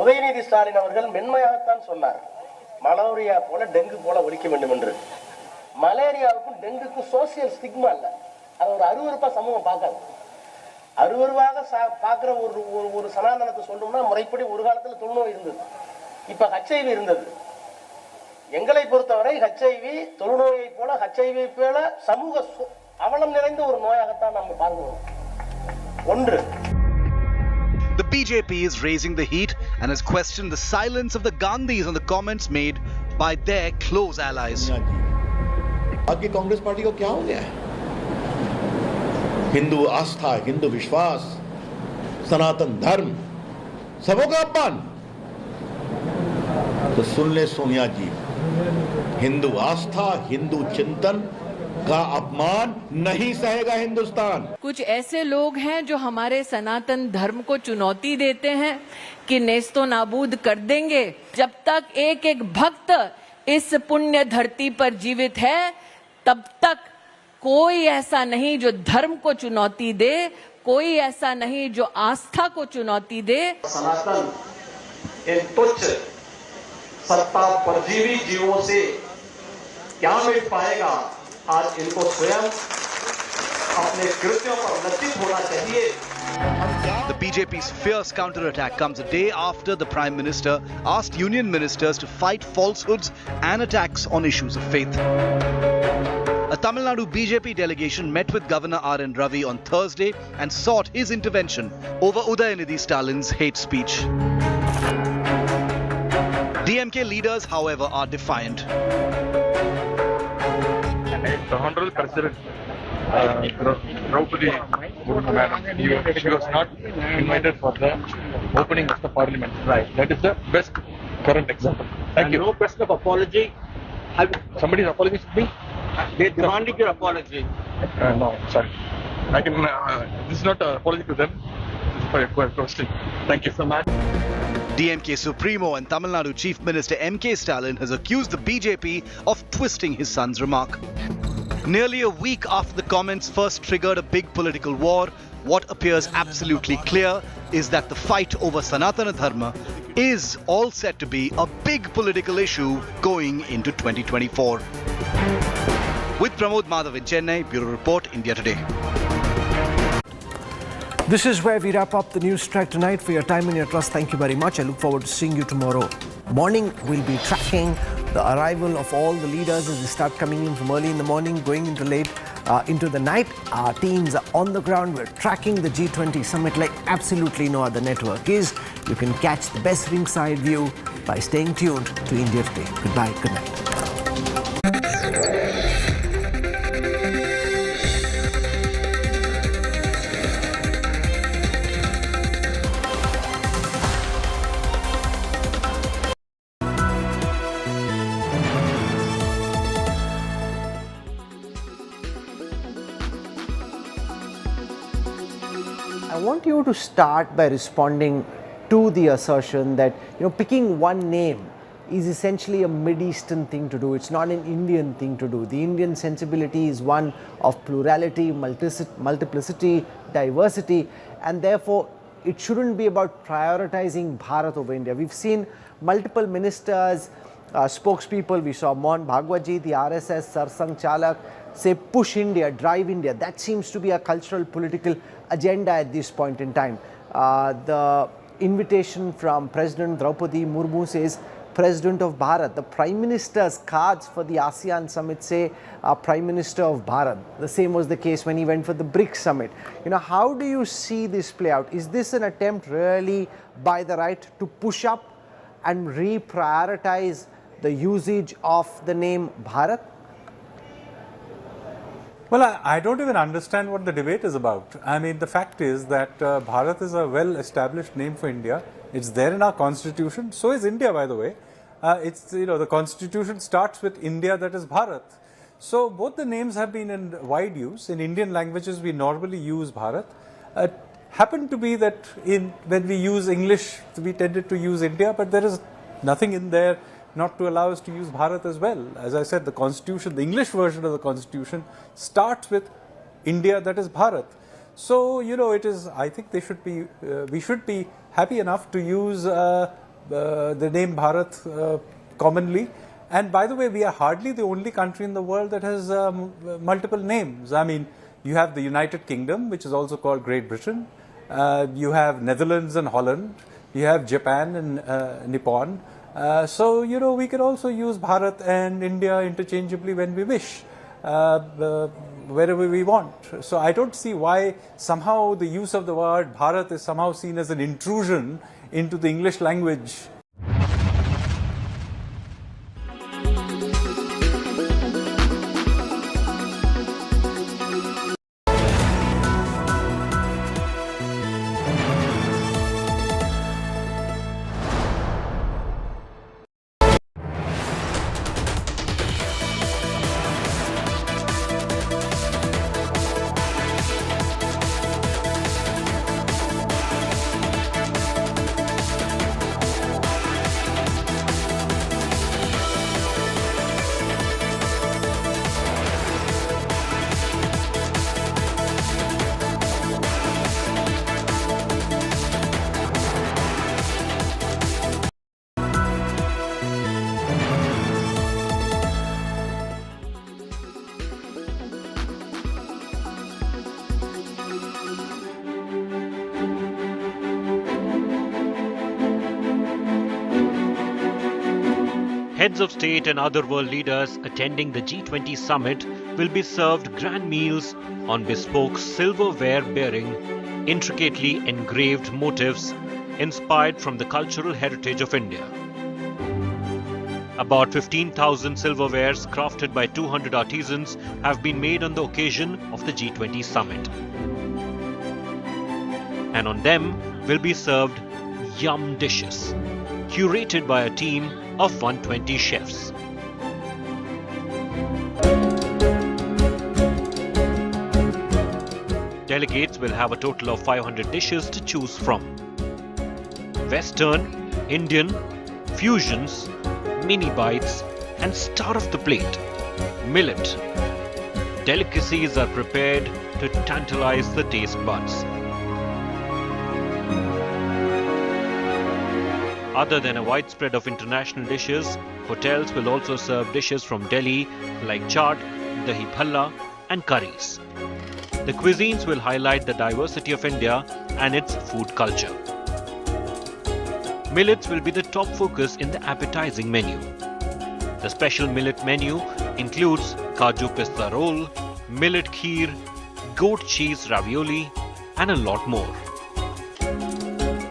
உதயநிதி ஸ்டாலின் அவர்கள் மென்மையாகத்தான் சொன்னார் malaria போல dengue போல ஒழிக்க வேண்டும் என்று. மலேரியாவுக்கும் டெங்குக்கும் சோசியல் ஸ்டிக்மா இல்லை, அது ஒரு அருவருப்பா சமூகம் பார்க்காது. அருவருவாக பார்க்குற ஒரு சனாதனத்தை சொல்லணும்னா முறைப்படி ஒரு காலத்தில் தொழுநோய் இருந்தது, இப்போ ஹெச்ஐவி இருந்தது. எங்களை பொறுத்தவரை ஹெச்ஐவி தொழுநோயை போல ஹெச்ஐவி போல சமூக அவலம் நிறைந்த ஒரு நோயாகத்தான் நம்ம பார்க்கிறோம். ஒன்று. The BJP is raising the heat and has questioned the silence of the Gandhis on the comments made by their close allies. आपकी कांग्रेस पार्टी को क्या हो गया है? हिंदू आस्था, हिंदू विश्वास, सनातन धर्म, सबों का अपमान। तो सुन ले सोनिया जी, हिंदू आस्था, हिंदू चिंतन का अपमान नहीं सहेगा हिंदुस्तान। कुछ ऐसे लोग हैं जो हमारे सनातन धर्म को चुनौती देते हैं कि नेस्तो नाबूद कर देंगे। जब तक एक एक भक्त इस पुण्य धरती पर जीवित है, तब तक कोई ऐसा नहीं जो धर्म को चुनौती दे, कोई ऐसा नहीं जो आस्था को चुनौती दे। सनातन इन तुच्छ सत्ता परजीवी जीवों से क्या मिट पाएगा? आज इनको स्वयं अपने कृत्यों पर लज्जित होना चाहिए। The BJP's fierce counterattack comes a day after the Prime Minister asked union ministers to fight falsehoods and attacks on issues of faith. A Tamil Nadu BJP delegation met with Governor R.N. Ravi on Thursday and sought his intervention over Udayanithi Stalin's hate speech. DMK leaders, however, are defiant. The Honorable President Draupadi Murmu, madam, she was not invited for the opening of the parliament. Right. That is the best current example. Thank you. No question of apology. Somebody's apology to me? They demanded your apology. No, sorry. I can. This is not an apology to them. This is for your question. Thank you so much. DMK Supremo and Tamil Nadu Chief Minister M.K. Stalin has accused the BJP of twisting his son's remark. Nearly a week after the comments first triggered a big political war, what appears absolutely clear is that the fight over Sanatana Dharma is all set to be a big political issue going into 2024. With Pramod Madhav in Chennai, Bureau Report, India Today. This is where we wrap up the NewsTrack tonight. For your time and your trust, thank you very much. I look forward to seeing you tomorrow morning. We'll be tracking the arrival of all the leaders as they start coming in from early in the morning, going into late into the night. Our teams are on the ground. We're tracking the G20 Summit like absolutely no other network is. You can catch the best ringside view by staying tuned to India Today. Goodbye, good night. I want you to start by responding to the assertion that, picking one name is essentially a Mid-Eastern thing to do. It's not an Indian thing to do. The Indian sensibility is one of plurality, multiplicity, diversity, and therefore it shouldn't be about prioritizing Bharat over India. We've seen multiple ministers, spokespeople. We saw Mohan Bhagwatji, the RSS Sarsang Chalak, say push India, drive India. That seems to be a cultural political agenda at this point in time. The invitation from President Draupadi Murmu says President of Bharat. The Prime Minister's cards for the ASEAN Summit say Prime Minister of Bharat. The same was the case when he went for the BRICS Summit. How do you see this play out? Is this an attempt really by the right to push up and reprioritize the usage of the name Bharat? Well, I don't even understand what the debate is about. I mean, the fact is that Bharat is a well-established name for India. It's there in our constitution. So is India, by the way. The constitution starts with India, that is Bharat. So both the names have been in wide use. In Indian languages, we normally use Bharat. Happened to be that when we use English, we tended to use India, but there is nothing in there not to allow us to use Bharat as well. As I said, the constitution, the English version of the constitution starts with India, that is Bharat. So, it is, I think we should be happy enough to use the name Bharat commonly. And by the way, we are hardly the only country in the world that has multiple names. I mean, you have the United Kingdom, which is also called Great Britain. You have Netherlands and Holland. You have Japan and Nippon. So, we can also use Bharat and India interchangeably when we wish, wherever we want. So, I don't see why somehow the use of the word Bharat is somehow seen as an intrusion into the English language. Heads of state and other world leaders attending the G20 summit will be served grand meals on bespoke silverware bearing intricately engraved motifs inspired from the cultural heritage of India. About 15,000 silverwares crafted by 200 artisans have been made on the occasion of the G20 summit. And on them will be served yum dishes, curated by a team of 120 chefs. Delegates will have a total of 500 dishes to choose from. Western, Indian, fusions, mini bites, and star of the plate, millet. Delicacies are prepared to tantalize the taste buds. Other than a wide spread of international dishes, hotels will also serve dishes from Delhi like chaat, dahi bhalla, and curries. The cuisines will highlight the diversity of India and its food culture. Millets will be the top focus in the appetizing menu. The special millet menu includes Kaju Pista roll, millet kheer, goat cheese ravioli, and a lot more.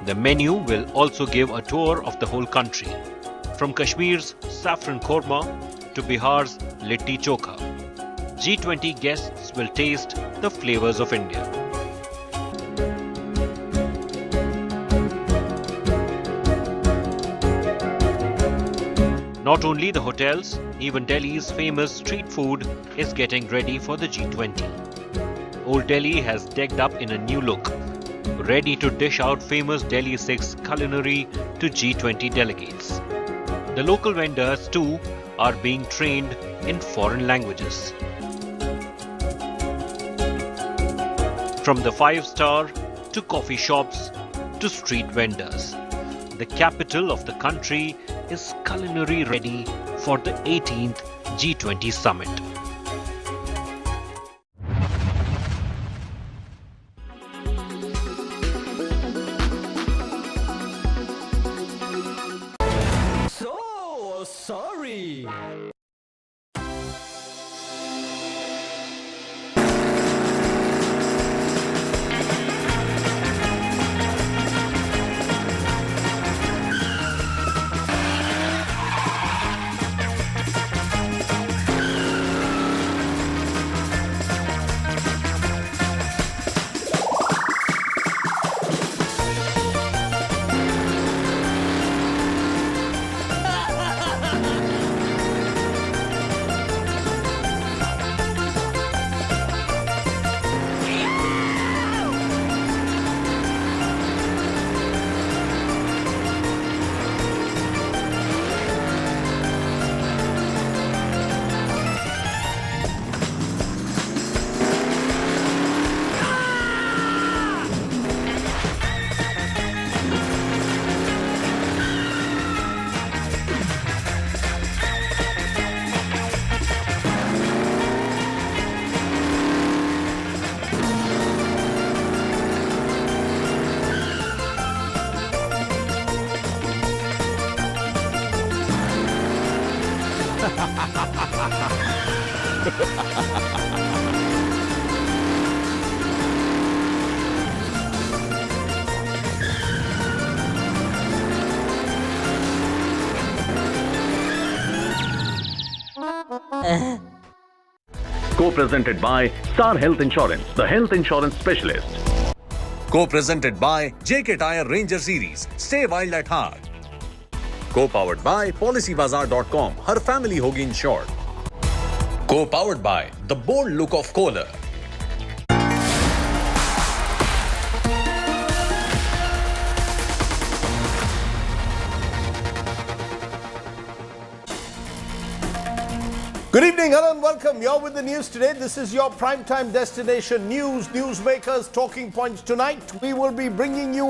The menu will also give a tour of the whole country, from Kashmir's saffron korma to Bihar's litti chokha. G20 guests will taste the flavors of India. Not only the hotels, even Delhi's famous street food is getting ready for the G20. Old Delhi has decked up in a new look, ready to dish out famous Delhi 6 culinary to G20 delegates. The local vendors too are being trained in foreign languages. From the 5-star to coffee shops to street vendors, the capital of the country is culinary ready for the 18th G20 summit. So sorry. Co-presented by Star Health Insurance, the health insurance specialist. Co-presented by JK Tyre Ranger Series, stay wild at heart. Co-powered by PolicyBazaar.com, her family hogi insured. Co-powered by the bold look of Kohler. Good evening, hello and welcome. You're with the news today. This is your primetime destination news, newsmakers, talking points tonight. We will be bringing you